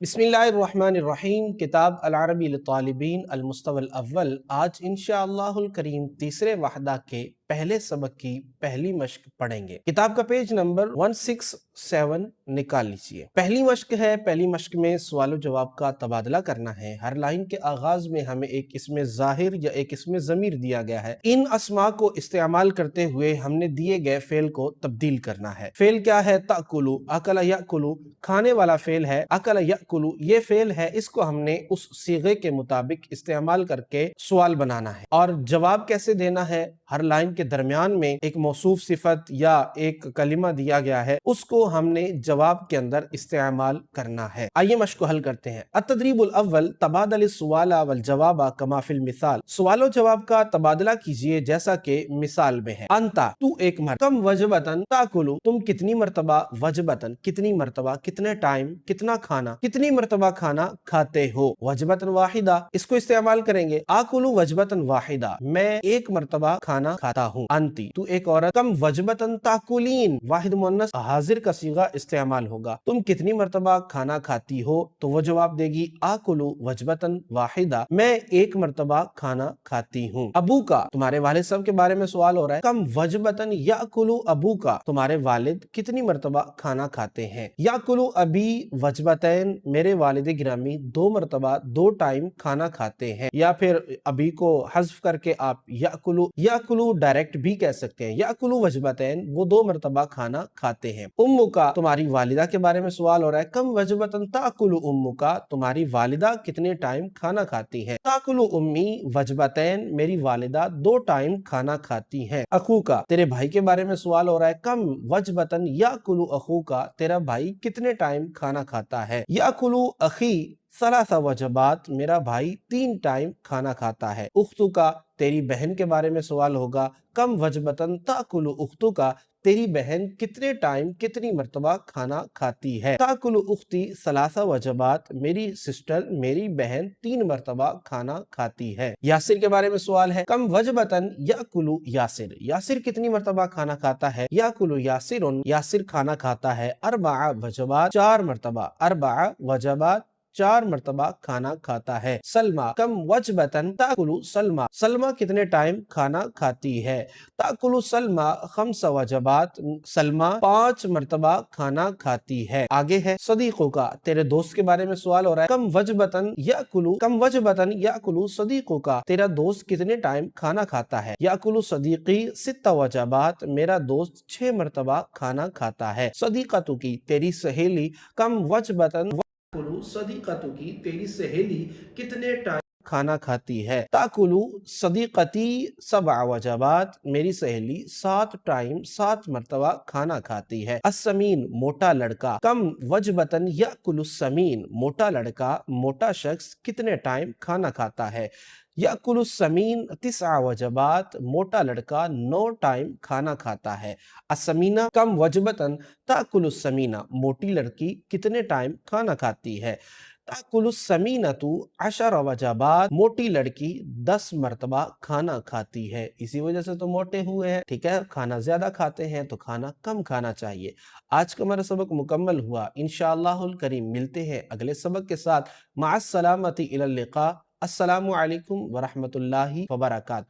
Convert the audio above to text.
بسم اللہ الرحمن الرحیم۔ کتاب العربی للطالبین المستوى الاول۔ آج انشاءاللہ الکریم تیسرے وحدہ کے پہلے سبق کی پہلی مشق پڑھیں گے۔ کتاب کا پیج نمبر 167 نکال لیجئے۔ پہلی مشق ہے، پہلی مشق میں سوال و جواب کا تبادلہ کرنا ہے۔ ہر لائن کے آغاز میں ہمیں ایک اسم ظاہر یا ایک اسم ضمیر دیا گیا ہے۔ ان اسماء کو استعمال کرتے ہوئے ہم نے دیے گئے فعل کو تبدیل کرنا ہے۔ فعل کیا ہے؟ تأکلو، اکل یأکلو، کھانے والا فعل ہے۔ اکل یأکلو یہ فعل ہے، اس کو ہم نے اس صیغے کے مطابق استعمال کر کے سوال بنانا ہے۔ اور جواب کیسے دینا ہے؟ ہر لائن کے درمیان میں ایک موصوف صفت یا ایک کلمہ دیا گیا ہے، اس کو ہم نے جواب کے اندر استعمال کرنا ہے۔ آئیے مشق کو حل کرتے ہیں۔ التدریب الاول، تبادل السؤال والجواب کما فی المثال۔ سوال و جواب کا تبادلہ کیجئے جیسا کہ مثال میں ہے۔ انتا، تو ایک مرتبہ، کم وجبتن تاکلو، تم کتنی مرتبہ، وجبتن کتنی مرتبہ، کتنے ٹائم، کتنا کھانا، کتنی مرتبہ کھانا کھاتے ہو۔ وجبتن واحدہ، اس کو استعمال کریں گے۔ آکلو وجبتن واحدہ، میں ایک مرتبہ کھانا کھاتا ہوں۔ انتی، تو ایک عورت، کم وجبتن تاکلین، واحد مؤنث حاضر کا صیغہ استعمال ہوگا۔ تم کتنی مرتبہ کھانا کھاتی ہو؟ تو وہ جواب دے گی آکلو وجبتن واحدہ، میں ایک مرتبہ کھانا کھاتی ہوں۔ ابو کا، تمہارے والد صاحب کے بارے میں سوال ہو رہا ہے۔ کم وجبتن یاکلو ابو کا، تمہارے والد کتنی مرتبہ کھانا کھاتے ہیں۔ یاکلو ابی وجبتین، میرے والد گرامی دو مرتبہ، دو ٹائم کھانا کھاتے ہیں۔ یا پھر ابھی کو حذف کر کے آپ یاکلو ڈائریکٹ بھی کہہ سکتے ہیں۔ یاکلو وجبتین، وہ دو مرتبہ کھانا کھاتے ہیں۔ امو کا، تمہاری والدہ کے بارے میں سوال ہو رہا ہے۔ کم وجبتن تاکلو امو کا، تمہاری والدہ کتنے ٹائم کھانا کھاتی ہیں۔ تاکلو امی وجبتین، میری والدہ دو ٹائم کھانا کھاتی ہیں۔ اخو کا، تیرے بھائی کے بارے میں سوال ہو رہا ہے۔ کم وجبتن یاکلو اخو کا، تیرا بھائی کتنے ٹائم کھانا کھاتا ہے۔ یاکلو اخی ثلاث وجبات، میرا بھائی تین ٹائم کھانا کھاتا ہے۔ اختو کا، تیری بہن کے بارے میں سوال ہوگا۔ کم وجبتن تاکلو اختو کا، تیری بہن کتنے ٹائم، کتنی مرتبہ کھانا کھاتی ہے۔ تاکلو اختی ثلاث وجبات، میری سسٹر، میری بہن تین مرتبہ کھانا کھاتی ہے۔ یاسر کے بارے میں سوال ہے۔ کم وجبتن یاکلو یاسر، یاسر کتنی مرتبہ کھانا کھاتا ہے۔ یاکلو یاسرن، یاسر کھانا کھاتا ہے اربع وجبات، چار مرتبہ، اربع وجبات، چار مرتبہ کھانا کھاتا ہے۔ سلمہ، کم وجبتن تاکلو سلمہ، سلمہ کتنے ٹائم کھانا کھاتی ہے۔ تاکلو سلمہ خمس وجبات، سلمہ پانچ مرتبہ کھانا کھاتی ہے۔ آگے ہے صدیقوں کا، تیرے دوست کے بارے میں سوال ہو رہا ہے۔ کم وجبتن یاکلو صدیقوں کا، تیرا دوست کتنے ٹائم کھانا کھاتا ہے۔ یاکلو صدیقی ست وجبات، میرا دوست چھ مرتبہ کھانا کھاتا ہے۔ صدیقتو کی، تیری سہیلی، کم وجبتن تاکلو صدیقتو کی، تیری سہیلی کتنے ٹائم کھانا کھاتی ہے۔ تاکلو صدیقتی سبع وجبات، میری سہیلی سات ٹائم، سات مرتبہ کھانا کھاتی ہے۔ السمین، موٹا لڑکا، کم وجبتن یاکلو السمین، موٹا لڑکا، موٹا شخص کتنے ٹائم کھانا کھاتا ہے۔ یاکل السمین تسع وجبات، موٹا لڑکا نو ٹائم کھانا کھاتا ہے۔ السمینہ کم وجبتن تاکل السمینہ، موٹی لڑکی کتنے ٹائم کھانا کھاتی ہے۔ تاکل السمینۃ عشر وجبات، موٹی لڑکی 10 مرتبہ کھانا کھاتی ہے۔ اسی وجہ سے تو موٹے ہوئے ہیں، ٹھیک ہے، کھانا زیادہ کھاتے ہیں تو کھانا کم کھانا چاہیے۔ آج کا ہمارا سبق مکمل ہوا۔ انشاءاللہ الکریم ملتے ہیں اگلے سبق کے ساتھ۔ مع السلامۃ، الی اللقاء۔ السلام علیکم ورحمۃ اللہ وبرکاتہ۔